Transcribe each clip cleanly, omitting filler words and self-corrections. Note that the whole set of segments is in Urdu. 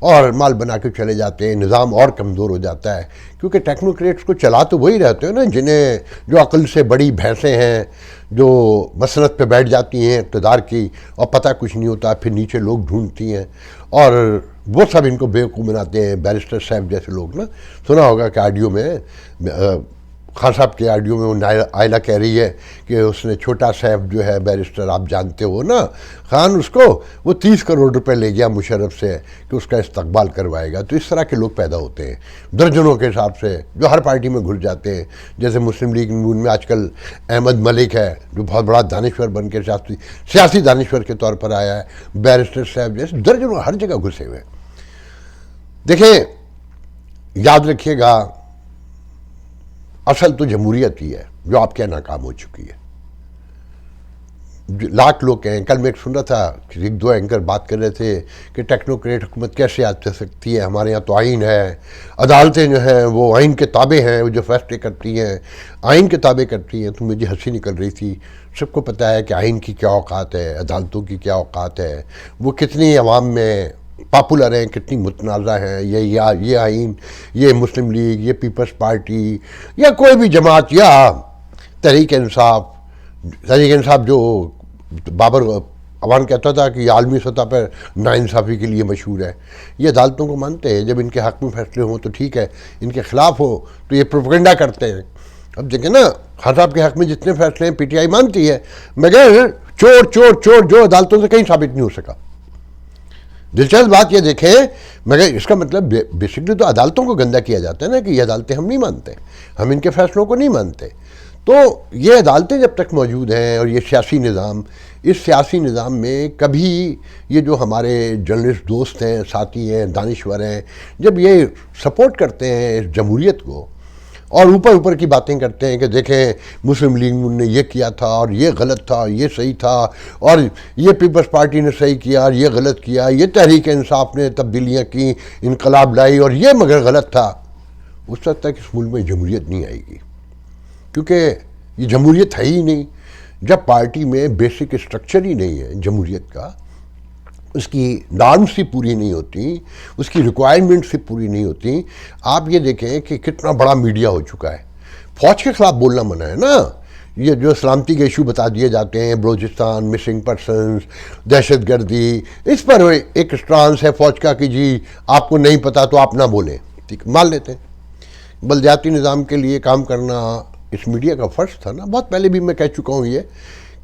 اور مال بنا کے چلے جاتے ہیں، نظام اور کمزور ہو جاتا ہے، کیونکہ ٹیکنوکریٹس کو چلا تو وہی رہتے ہیں نا جو عقل سے بڑی بھینسیں ہیں، جو مسند پہ بیٹھ جاتی ہیں اقتدار کی، اور پتہ کچھ نہیں ہوتا، پھر نیچے لوگ ڈھونڈتی ہیں، اور وہ سب ان کو بیوقوف بناتے ہیں۔ بیرسٹر صاحب جیسے لوگ نا، سنا ہوگا کہ آڈیو میں خان صاحب کے آڈیو میں وہ آئلہ کہہ رہی ہے کہ اس نے چھوٹا صاحب جو ہے بیرسٹر، آپ جانتے ہو نا، خان اس کو وہ 30 کروڑ روپے لے گیا مشرف سے کہ اس کا استقبال کروائے گا۔ تو اس طرح کے لوگ پیدا ہوتے ہیں درجنوں کے حساب سے، جو ہر پارٹی میں گھس جاتے ہیں۔ جیسے مسلم لیگ نون میں آج کل احمد ملک ہے، جو بہت بڑا دانشور بن کے سیاسی دانشور کے طور پر آیا ہے، بیرسٹر صاحب جیسے درجنوں ہر جگہ گھسے ہوئے ہیں۔ دیکھیں، یاد رکھیے گا، اصل تو جمہوریت ہی ہے جو آپ کے ناکام ہو چکی ہے۔ لاکھ لوگ کہیں، کل میں ایک سن رہا تھا کہ ایک دو اینکر بات کر رہے تھے کہ ٹیکنوکریٹ حکومت کیسے آ سکتی ہے، ہمارے یہاں تو آئین ہے، عدالتیں جو ہیں وہ آئین کے تابع ہیں، وہ جو فیصلے کرتی ہیں آئین کے تابع کرتی ہیں۔ تو مجھے ہنسی نکل رہی تھی۔ سب کو پتہ ہے کہ آئین کی کیا اوقات ہے، عدالتوں کی کیا اوقات ہے، وہ کتنی عوام میں پاپولر ہیں، کتنی متنازع ہیں۔ یہ آئین، یہ مسلم لیگ، یہ پیپلز پارٹی، یا کوئی بھی جماعت، یا تحریک انصاف جو بابر عوان کہتا تھا کہ یہ عالمی سطح پر ناانصافی کے لیے مشہور ہے، یہ عدالتوں کو مانتے ہیں۔ جب ان کے حق میں فیصلے ہوں تو ٹھیک ہے، ان کے خلاف ہو تو یہ پروپیگنڈا کرتے ہیں۔ اب دیکھیں نا، خان صاحب کے حق میں جتنے فیصلے ہیں پی ٹی آئی مانتی ہے، مگر چور جو عدالتوں سے کہیں ثابت نہیں ہو سکا۔ دلچسپ بات یہ دیکھیں، مگر اس کا مطلب بیسکلی تو عدالتوں کو گندا کیا جاتا ہے نا، کہ یہ عدالتیں ہم نہیں مانتے، ہم ان کے فیصلوں کو نہیں مانتے۔ تو یہ عدالتیں جب تک موجود ہیں، اور یہ سیاسی نظام، اس سیاسی نظام میں کبھی یہ جو ہمارے جرنلسٹ دوست ہیں، ساتھی ہیں، دانشور ہیں، جب یہ سپورٹ کرتے ہیں اس جمہوریت کو، اور اوپر کی باتیں کرتے ہیں کہ دیکھیں مسلم لیگ نے یہ کیا تھا اور یہ غلط تھا، یہ صحیح تھا، اور یہ پیپلز پارٹی نے صحیح کیا اور یہ غلط کیا، یہ تحریک انصاف نے تبدیلیاں کی، انقلاب لائی، اور یہ مگر غلط تھا، اس وقت تک اس ملک میں جمہوریت نہیں آئے گی، کیونکہ یہ جمہوریت ہے ہی نہیں۔ جب پارٹی میں بیسک اسٹرکچر ہی نہیں ہے جمہوریت کا، اس کی نارمز ہی پوری نہیں ہوتی، اس کی ریکوائرمنٹس ہی پوری نہیں ہوتی۔ آپ یہ دیکھیں کہ کتنا بڑا میڈیا ہو چکا ہے، فوج کے خلاف بولنا منع ہے نا، یہ جو سلامتی کے ایشو بتا دیے جاتے ہیں، بلوچستان، مسنگ پرسنز، دہشت گردی، اس پر ایک اسٹرانس ہے فوج کا کہ جی آپ کو نہیں پتا تو آپ نہ بولیں، ٹھیک مان لیتے ہیں۔ بلدیاتی نظام کے لیے کام کرنا اس میڈیا کا فرض تھا نا، بہت پہلے بھی میں کہہ چکا ہوں یہ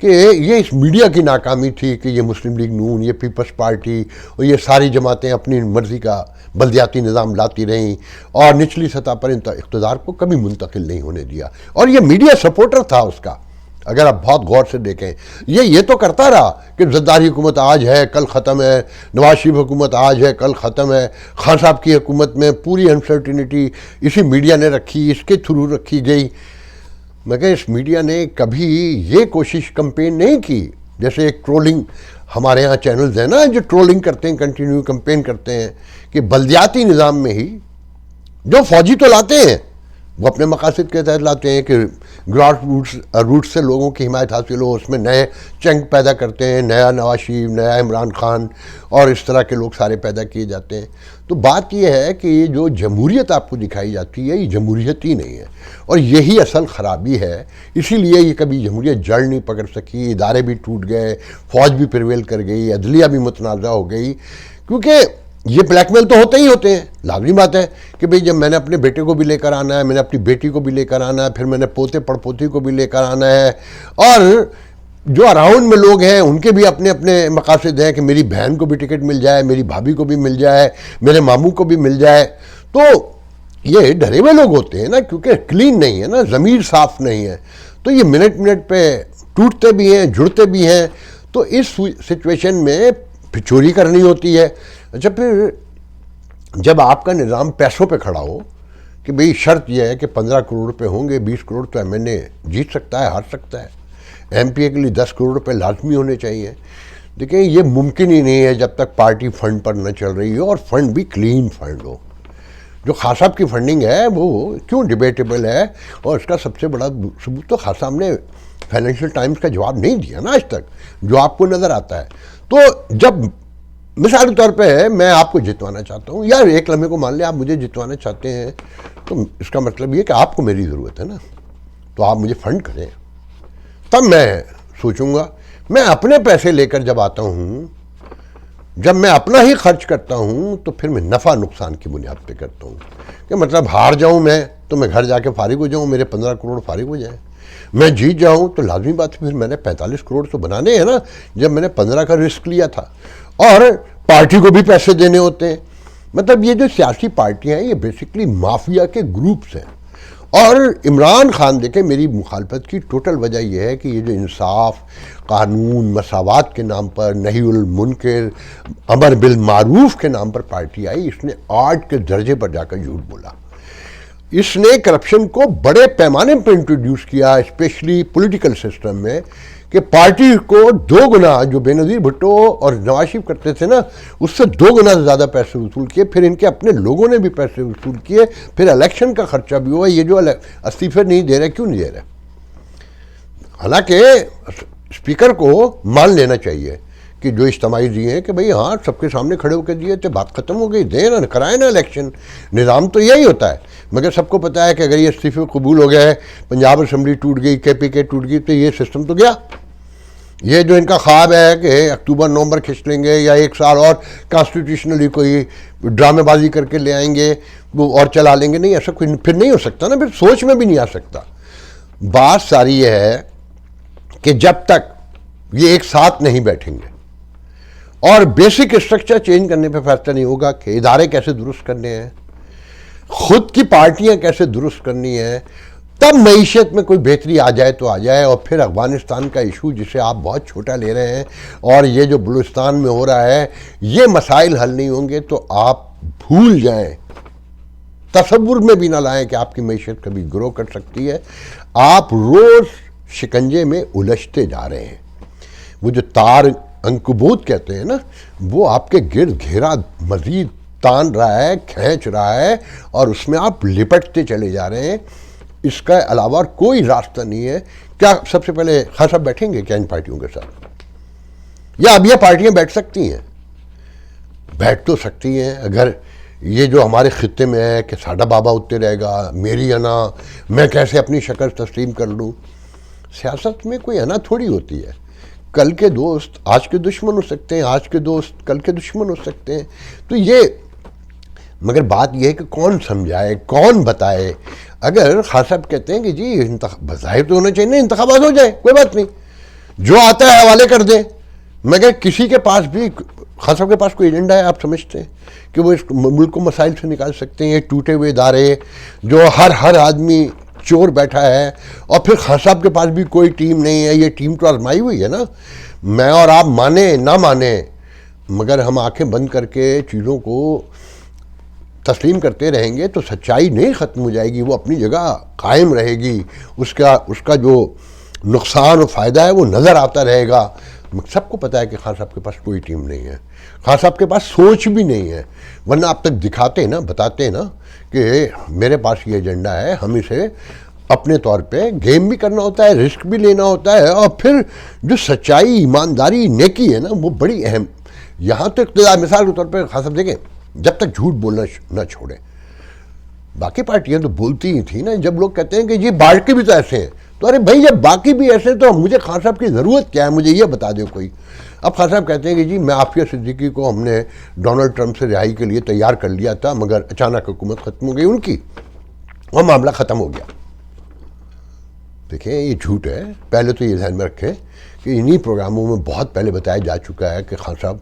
کہ یہ اس میڈیا کی ناکامی تھی کہ یہ مسلم لیگ نون، یہ پیپلز پارٹی اور یہ ساری جماعتیں اپنی مرضی کا بلدیاتی نظام لاتی رہیں، اور نچلی سطح پر اقتدار کو کبھی منتقل نہیں ہونے دیا، اور یہ میڈیا سپورٹر تھا اس کا۔ اگر آپ بہت غور سے دیکھیں، یہ تو کرتا رہا کہ زرداری حکومت آج ہے کل ختم ہے، نواز شریف حکومت آج ہے کل ختم ہے، خان صاحب کی حکومت میں پوری انسرٹینٹی اسی میڈیا نے رکھی، اس کے تھرو رکھی گئی، مگر اس میڈیا نے کبھی یہ کوشش کمپین نہیں کی۔ جیسے ایک ٹرولنگ ہمارے ہاں چینلز ہیں نا جو ٹرولنگ کرتے ہیں، کنٹینیو کمپین کرتے ہیں کہ بلدیاتی نظام میں ہی جو فوجی تو لاتے ہیں، وہ اپنے مقاصد کے تحت لاتے ہیں کہ گراس روٹس سے لوگوں کی حمایت حاصل ہو، اس میں نئے چنگ پیدا کرتے ہیں، نیا نواز شریف، نیا عمران خان، اور اس طرح کے لوگ سارے پیدا کیے جاتے ہیں۔ تو بات یہ ہے کہ یہ جو جمہوریت آپ کو دکھائی جاتی ہے، یہ جمہوریت ہی نہیں ہے، اور یہی اصل خرابی ہے۔ اسی لیے یہ کبھی جمہوریت جڑ نہیں پکڑ سکی، ادارے بھی ٹوٹ گئے، فوج بھی پریویل کر گئی، عدلیہ بھی متنازع ہو گئی، کیونکہ یہ بلیک میل تو ہوتے ہی ہوتے ہیں۔ لازمی بات ہے کہ بھئی جب میں نے اپنے بیٹے کو بھی لے کر آنا ہے، میں نے اپنی بیٹی کو بھی لے کر آنا ہے، پھر میں نے پوتے پڑپوتی کو بھی لے کر آنا ہے، اور جو اراؤنڈ میں لوگ ہیں ان کے بھی اپنے اپنے مقاصد ہیں کہ میری بہن کو بھی ٹکٹ مل جائے، میری بھابھی کو بھی مل جائے، میرے ماموں کو بھی مل جائے۔ تو یہ ڈرے ہوئے لوگ ہوتے ہیں نا، کیونکہ کلین نہیں ہے نا، ضمیر صاف نہیں ہے، تو یہ منٹ پہ ٹوٹتے بھی ہیں، جڑتے بھی ہیں۔ تو اس سچویشن میں پھر چوری کرنی ہوتی ہے۔ اچھا، پھر جب آپ کا نظام پیسوں پہ کھڑا ہو کہ بھئی شرط یہ ہے کہ 15 کروڑ روپے ہوں گے، 20 کروڑ تو ایم این اے جیت سکتا ہے، ہار سکتا ہے، ایم پی اے کے لیے 10 کروڑ روپے لازمی ہونے چاہیے۔ دیکھیں یہ ممکن ہی نہیں ہے جب تک پارٹی فنڈ پر نہ چل رہی ہو، اور فنڈ بھی کلین فنڈ ہو۔ جو خان صاحب کی فنڈنگ ہے وہ کیوں ڈیبیٹیبل ہے، اور اس کا سب سے بڑا ثبوت تو خان صاحب نے فائنینشیل ٹائمز کا جواب نہیں دیا نا آج تک، جو آپ کو نظر آتا ہے۔ تو جب مثال کے طور پہ میں آپ کو جتوانا چاہتا ہوں، یا ایک لمحے کو مان لیں آپ مجھے جتوانا چاہتے ہیں، تو اس کا مطلب یہ کہ آپ کو میری ضرورت ہے نا، تو آپ مجھے فنڈ کریں، تب میں سوچوں گا. میں اپنے پیسے لے کر جب آتا ہوں، جب میں اپنا ہی خرچ کرتا ہوں، تو پھر میں نفع نقصان کی بنیاد پہ کرتا ہوں، کہ مطلب ہار جاؤں میں تو میں گھر جا کے فارغ ہو جاؤں، میرے 15 کروڑ فارغ ہو جائیں. میں جیت جاؤں تو لازمی بات ہے پھر میں نے 45 کروڑ تو بنانے ہیں نا، جب میں نے 15 کا رسک لیا تھا، اور پارٹی کو بھی پیسے دینے ہوتے ہیں. مطلب یہ جو سیاسی پارٹیاں ہیں یہ بیسکلی مافیا کے گروپس ہیں. اور عمران خان دیکھیں، میری مخالفت کی ٹوٹل وجہ یہ ہے کہ یہ جو انصاف، قانون، مساوات کے نام پر، نہی المنکر، امر بالمعروف کے نام پر پارٹی آئی، اس نے آرٹ کے درجے پر جا کر جھوٹ بولا. اس نے کرپشن کو بڑے پیمانے پر انٹروڈیوس کیا، اسپیشلی پولیٹیکل سسٹم میں، کہ پارٹی کو 2 گنا جو بے نظیر بھٹو اور نواز شریف کرتے تھے نا، اس سے 2 گنا زیادہ پیسے وصول کیے. پھر ان کے اپنے لوگوں نے بھی پیسے وصول کیے، پھر الیکشن کا خرچہ بھی ہوا. یہ جو استعفے نہیں دے رہے، کیوں نہیں دے رہے؟ حالانکہ اسپیکر کو مان لینا چاہیے کہ جو اجتماعی دیے ہیں کہ بھئی ہاں سب کے سامنے کھڑے ہو کے دیے تھے، بات ختم ہو گئی، دیں نا، کرائیں نا الیکشن. نظام تو یہی ہوتا ہے. مگر سب کو پتا ہے کہ اگر یہ استعفے قبول ہو گئے، پنجاب اسمبلی ٹوٹ گئی، کے پی کے ٹوٹ گئی، تو یہ سسٹم تو گیا. یہ جو ان کا خواب ہے کہ اکتوبر نومبر کھینچ لیں گے، یا 1 سال اور کانسٹیٹیوشنلی کوئی ڈرامے بازی کر کے لے آئیں گے وہ اور چلا لیں گے، نہیں، ایسا کوئی پھر نہیں ہو سکتا نا، پھر سوچ میں بھی نہیں آ سکتا. بات ساری یہ ہے کہ جب تک یہ ایک ساتھ نہیں بیٹھیں گے اور بیسک اسٹرکچر چینج کرنے پہ فیصلہ نہیں ہوگا کہ ادارے کیسے درست کرنے ہیں، خود کی پارٹیاں کیسے درست کرنی ہیں، تب معیشت میں کوئی بہتری آ جائے تو آ جائے. اور پھر افغانستان کا ایشو جسے آپ بہت چھوٹا لے رہے ہیں، اور یہ جو بلوچستان میں ہو رہا ہے، یہ مسائل حل نہیں ہوں گے تو آپ بھول جائیں، تصور میں بھی نہ لائیں کہ آپ کی معیشت کبھی گرو کر سکتی ہے. آپ روز شکنجے میں الجھتے جا رہے ہیں. وہ جو تار عنکبوت کہتے ہیں نا، وہ آپ کے گرد گھیرا مزید تان رہا ہے، کھینچ رہا ہے، اور اس میں آپ لپٹتے چلے جا رہے ہیں. اس کا علاوہ کوئی راستہ نہیں ہے. کیا سب سے پہلے خاص صاحب بیٹھیں گے کیا ان پارٹیوں کے ساتھ؟ یا اب یہ پارٹیاں بیٹھ سکتی ہیں؟ بیٹھ تو سکتی ہیں. اگر یہ جو ہمارے خطے میں ہے کہ ساڈا بابا اتے رہے گا، میری انا، میں کیسے اپنی شکل تسلیم کر لوں. سیاست میں کوئی انا تھوڑی ہوتی ہے. کل کے دوست آج کے دشمن ہو سکتے ہیں، آج کے دوست کل کے دشمن ہو سکتے ہیں. تو یہ، مگر بات یہ ہے کہ کون سمجھائے، کون بتائے. اگر خاص صاحب کہتے ہیں کہ جی بظاہر تو ہونا چاہیے، انتخابات ہو جائے، کوئی بات نہیں، جو آتا ہے حوالے کر دیں. مگر کسی کے پاس بھی، خاص صاحب کے پاس کوئی ایجنڈا ہے آپ سمجھتے ہیں کہ وہ اس ملک کو مسائل سے نکال سکتے ہیں؟ یہ ٹوٹے ہوئے ادارے جو ہر آدمی چور بیٹھا ہے، اور پھر خاص صاحب کے پاس بھی کوئی ٹیم نہیں ہے. یہ ٹیم تو آزمائی ہوئی ہے نا. میں اور آپ مانیں نہ مانیں، مگر ہم آنکھیں بند کر کے چیزوں کو تسلیم کرتے رہیں گے تو سچائی نہیں ختم ہو جائے گی، وہ اپنی جگہ قائم رہے گی. اس کا جو نقصان و فائدہ ہے وہ نظر آتا رہے گا. سب کو پتہ ہے کہ خان صاحب کے پاس کوئی ٹیم نہیں ہے، خان صاحب کے پاس سوچ بھی نہیں ہے. ورنہ اب تک دکھاتے نا، بتاتے نا کہ میرے پاس یہ ایجنڈا ہے. ہم اسے اپنے طور پہ گیم بھی کرنا ہوتا ہے، رسک بھی لینا ہوتا ہے، اور پھر جو سچائی، ایمانداری، نیکی ہے نا، وہ بڑی اہم. یہاں تو اقتدار، مثال کے طور پہ خان صاحب دیکھیں، جب تک جھوٹ بولنا نہ چھوڑیں. باقی پارٹیاں تو بولتی ہی تھیں نا. جب لوگ کہتے ہیں کہ یہ باقی بھی تو ایسے ہیں، تو ارے بھائی جب باقی بھی ایسے ہیں تو مجھے خان صاحب کی ضرورت کیا ہے؟ مجھے یہ بتا دو کوئی. اب خان صاحب کہتے ہیں کہ جی میں عافیہ صدیقی کو ہم نے ڈونلڈ ٹرمپ سے رہائی کے لیے تیار کر لیا تھا، مگر اچانک حکومت ختم ہو گئی ان کی، وہ معاملہ ختم ہو گیا. دیکھیں یہ جھوٹ ہے. پہلے تو یہ ذہن میں رکھیں کہ انہی پروگراموں میں بہت پہلے بتایا جا چکا ہے کہ خان صاحب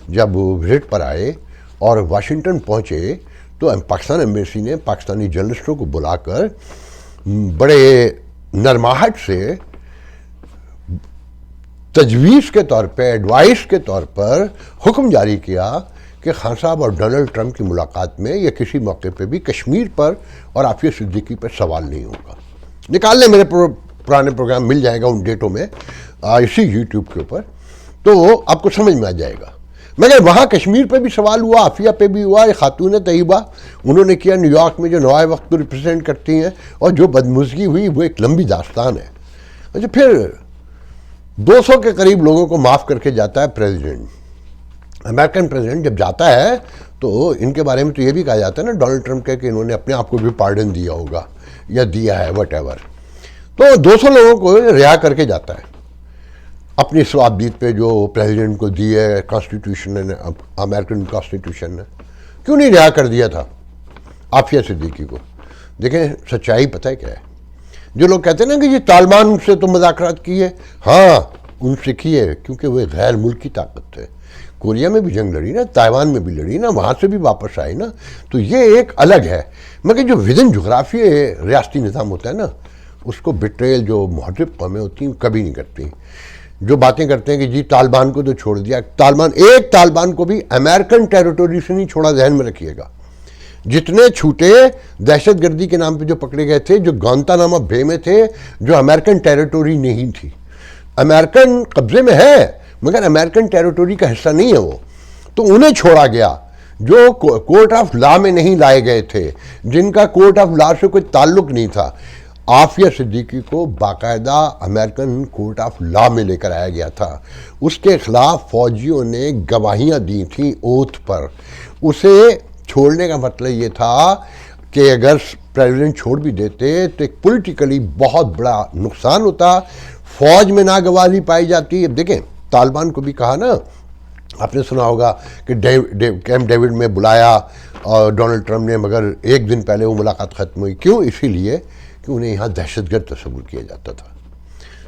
جب وزٹ پر آئے اور واشنگٹن پہنچے تو پاکستان ایمبیسی نے پاکستانی جرنلسٹوں کو بلا کر بڑے نرماہٹ سے تجویز کے طور پہ، ایڈوائس کے طور پر حکم جاری کیا کہ خان صاحب اور ڈونلڈ ٹرمپ کی ملاقات میں یا کسی موقع پہ بھی کشمیر پر اور عافیہ صدیقی پر سوال نہیں ہوگا. نکال لیں، میرے پرانے پروگرام مل جائے گا ان ڈیٹوں میں اسی یوٹیوب کے اوپر، تو آپ کو سمجھ میں آ جائے گا. مگر وہاں کشمیر پہ بھی سوال ہوا، عافیہ پہ بھی ہوا. یہ خاتون طیبہ انہوں نے کیا نیو یارک میں، جو نوائے وقت کو ریپرزینٹ کرتی ہیں، اور جو بدمزگی ہوئی وہ ایک لمبی داستان ہے. اچھا، پھر 200 کے قریب لوگوں کو معاف کر کے جاتا ہے پریزیڈنٹ. امریکن پریزیڈنٹ جب جاتا ہے تو ان کے بارے میں تو یہ بھی کہا جاتا ہے نا ڈونلڈ ٹرمپ کہ انہوں نے اپنے آپ کو بھی پارڈن دیا ہوگا یا دیا ہے وٹ ایور. تو 200 لوگوں کو رہا کر کے جاتا ہے اپنی ثوابدید پہ جو پریزیڈنٹ کو دی ہے کانسٹیٹیوشن نے, امریکن کانسٹیٹیوشن نے. کیوں نہیں رہا کر دیا تھا عافیہ صدیقی کو؟ دیکھیں سچائی پتہ ہے کیا ہے. جو لوگ کہتے ہیں نا کہ یہ طالبان سے تو مذاکرات کی ہے, ہاں ان سے کی ہے کیونکہ وہ غیر ملکی طاقت ہے. کوریا میں بھی جنگ لڑی نا, تائیوان میں بھی لڑی نا, وہاں سے بھی واپس آئی نا. تو یہ ایک الگ ہے. مگر جو ودن جغرافی ریاستی نظام ہوتا ہے نا, اس کو بٹریل جو مہذب قومیں ہوتی ہیں کبھی نہیں کرتی. جو باتیں کرتے ہیں کہ جی طالبان کو تو چھوڑ دیا, طالبان کو بھی امریکن ٹیریٹوری سے نہیں چھوڑا, ذہن میں رکھیے گا. جتنے چھوٹے دہشت گردی کے نام پہ جو پکڑے گئے تھے, جو گوانتانامو بے میں تھے, جو امریکن ٹیریٹوری نہیں تھی. امریکن قبضے میں ہے مگر امریکن ٹیریٹوری کا حصہ نہیں ہے وہ, تو انہیں چھوڑا گیا. جو کورٹ آف لا میں نہیں لائے گئے تھے, جن کا کورٹ آف لا سے کوئی تعلق نہیں تھا, عافیہ صدیقی کو باقاعدہ امریکن کورٹ آف لا میں لے کر آیا گیا تھا. اس کے خلاف فوجیوں نے گواہیاں دی تھیں اوتھ پر. اسے چھوڑنے کا مطلب یہ تھا کہ اگر پریزیڈنٹ چھوڑ بھی دیتے تو ایک پولیٹیکلی بہت بڑا نقصان ہوتا, فوج میں ناگواری پائی جاتی. اب دیکھیں طالبان کو بھی کہا نا, آپ نے سنا ہوگا کہ کیمپ ڈیوڈ میں بلایا اور ڈونلڈ ٹرمپ نے, مگر ایک دن پہلے وہ ملاقات ختم ہوئی. کیوں؟ اسی لیے کہ انہیں یہاں دہشت گرد تصور کیا جاتا تھا.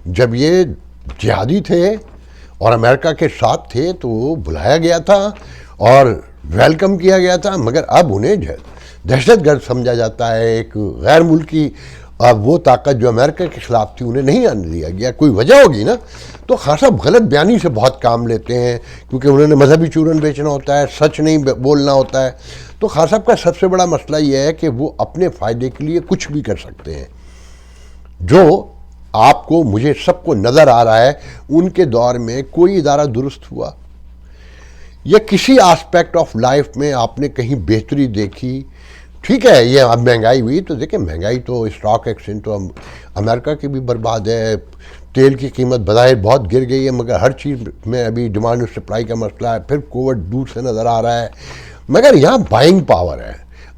جب یہ جہادی تھے اور امریکہ کے ساتھ تھے تو وہ بلایا گیا تھا اور ویلکم کیا گیا تھا, مگر اب انہیں دہشت گرد سمجھا جاتا ہے. ایک غیر ملکی وہ طاقت جو امریکہ کے خلاف تھی انہیں نہیں آنے دیا گیا. کوئی وجہ ہوگی نا. تو خان صاحب غلط بیانی سے بہت کام لیتے ہیں کیونکہ انہوں نے مذہبی چورن بیچنا ہوتا ہے, سچ نہیں بولنا ہوتا ہے. تو خان صاحب کا سب سے بڑا مسئلہ یہ ہے کہ وہ اپنے فائدے کے لیے کچھ بھی کر سکتے ہیں. جو آپ کو, مجھے, سب کو نظر آ رہا ہے ان کے دور میں کوئی ادارہ درست ہوا یا کسی آسپیکٹ آف لائف میں آپ نے کہیں بہتری دیکھی. ٹھیک ہے یہ اب مہنگائی ہوئی تو دیکھیں مہنگائی تو اسٹاک ایکسچینج تو امریکہ کی بھی برباد ہے. تیل کی قیمت بظاہر بہت گر گئی ہے مگر ہر چیز میں ابھی ڈیمانڈ اور سپلائی کا مسئلہ ہے. پھر کووڈ دور سے نظر آ رہا ہے مگر یہاں بائنگ پاور ہے.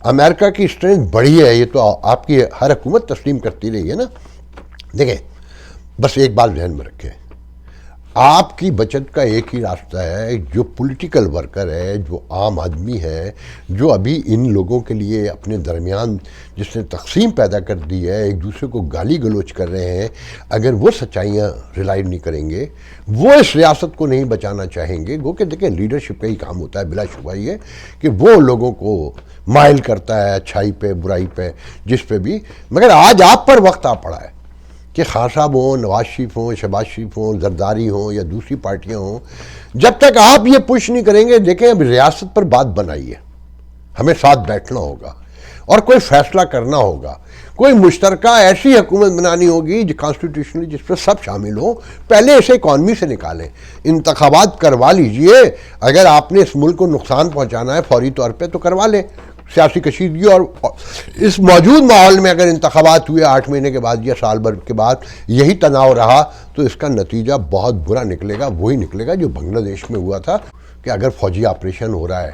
امریکہ کی اسٹرینتھ بڑھی ہے, یہ تو آپ کی ہر حکومت تسلیم کرتی رہی ہے نا. دیکھیں بس ایک بات ذہن میں رکھیں, آپ کی بچت کا ایک ہی راستہ ہے. جو پولیٹیکل ورکر ہے, جو عام آدمی ہے, جو ابھی ان لوگوں کے لیے اپنے درمیان جس نے تقسیم پیدا کر دی ہے, ایک دوسرے کو گالی گلوچ کر رہے ہیں, اگر وہ سچائیاں ریلائز نہیں کریں گے, وہ اس ریاست کو نہیں بچانا چاہیں گے. گو کہ دیکھیں لیڈرشپ کا ہی کام ہوتا ہے بلا شبہ یہ کہ وہ لوگوں کو مائل کرتا ہے اچھائی پہ برائی پہ جس پہ بھی. مگر آج آپ پر وقت آ پڑا ہے کہ خان صاحب ہوں, نواز شریف ہوں, شہباز شریف ہوں, زرداری ہوں یا دوسری پارٹیاں ہوں, جب تک آپ یہ پش نہیں کریں گے, دیکھیں اب ریاست پر بات بنائی ہے, ہمیں ساتھ بیٹھنا ہوگا اور کوئی فیصلہ کرنا ہوگا. کوئی مشترکہ ایسی حکومت بنانی ہوگی جو کانسٹیٹیوشنلی جس پہ سب شامل ہوں. پہلے اسے اکانومی سے نکالیں, انتخابات کروا لیجئے. اگر آپ نے اس ملک کو نقصان پہنچانا ہے فوری طور پہ تو کروا لیں سیاسی کشیدگی. اور اس موجود ماحول میں اگر انتخابات ہوئے 8 مہینے کے بعد یا سال بھر کے بعد یہی تناؤ رہا تو اس کا نتیجہ بہت برا نکلے گا. وہی نکلے گا جو بنگلہ دیش میں ہوا تھا کہ اگر فوجی آپریشن ہو رہا ہے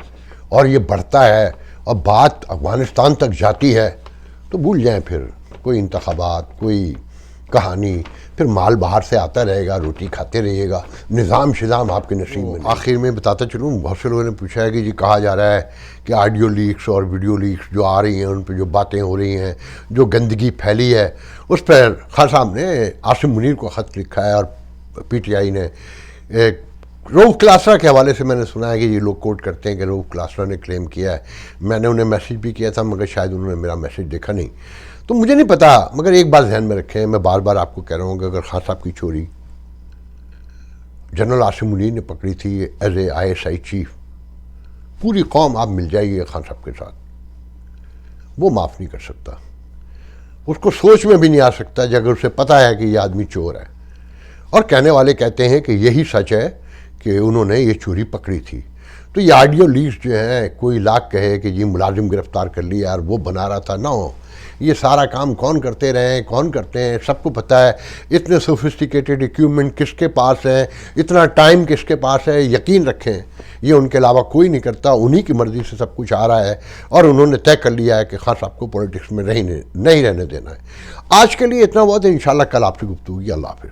اور یہ بڑھتا ہے اور بات افغانستان تک جاتی ہے تو بھول جائیں پھر کوئی انتخابات, کوئی کہانی. پھر مال باہر سے آتا رہے گا, روٹی کھاتے رہیے گا, نظام شظام آپ کے نصیب میں. آخر میں بتاتا چلوں, بہت سے لوگوں نے پوچھا ہے کہ جی کہا جا رہا ہے کہ آڈیو لیکس اور ویڈیو لیکس جو آ رہی ہیں ان پہ جو باتیں ہو رہی ہیں, جو گندگی پھیلی ہے, اس پر خان صاحب نے عاصم منیر کو خط لکھا ہے اور پی ٹی آئی نے ایک روف کلاسرا کے حوالے سے میں نے سنا ہے کہ یہ لوگ کوٹ کرتے ہیں کہ روف کلاسرا نے کلیم کیا ہے. میں نے انہیں میسیج بھی کیا تھا مگر شاید انہوں نے میرا میسیج دیکھا نہیں, تو مجھے نہیں پتا. مگر ایک بات ذہن میں رکھیں, میں بار بار آپ کو کہہ رہا ہوں کہ اگر خان صاحب کی چوری جنرل عاصم منیر نے پکڑی تھی ایز اے ISI چیف, پوری قوم آپ مل جائیے خان صاحب کے ساتھ, وہ معاف نہیں کر سکتا. اس کو سوچ میں بھی نہیں آ سکتا جب اسے پتہ ہے کہ یہ آدمی چور ہے. اور کہنے والے کہتے ہیں کہ یہی سچ ہے کہ انہوں نے یہ چوری پکڑی تھی. تو یہ آڈیو لیکس جو ہیں کوئی لاکھ کہے کہ جی ملازم گرفتار کر لیا یار وہ بنا رہا تھا، نہ ہو، یہ سارا کام کون کرتے رہے ہیں، کون کرتے ہیں، سب کو پتہ ہے۔ اتنے سوفسٹیکیٹڈ ایکوپمنٹ کس کے پاس ہے، اتنا ٹائم کس کے پاس ہے، یقین رکھیں یہ ان کے علاوہ کوئی نہیں کرتا، انہی کی مرضی سے سب کچھ آ رہا ہے، اور انہوں نے طے کر لیا ہے کہ خاص صاحب کو پولیٹکس میں نہیں رہنے دینا ہے۔ آج کے لیے اتنا بہت ہے، انشاءاللہ کل آپ سے گفتگو ہوگی۔ اللہ حافظ۔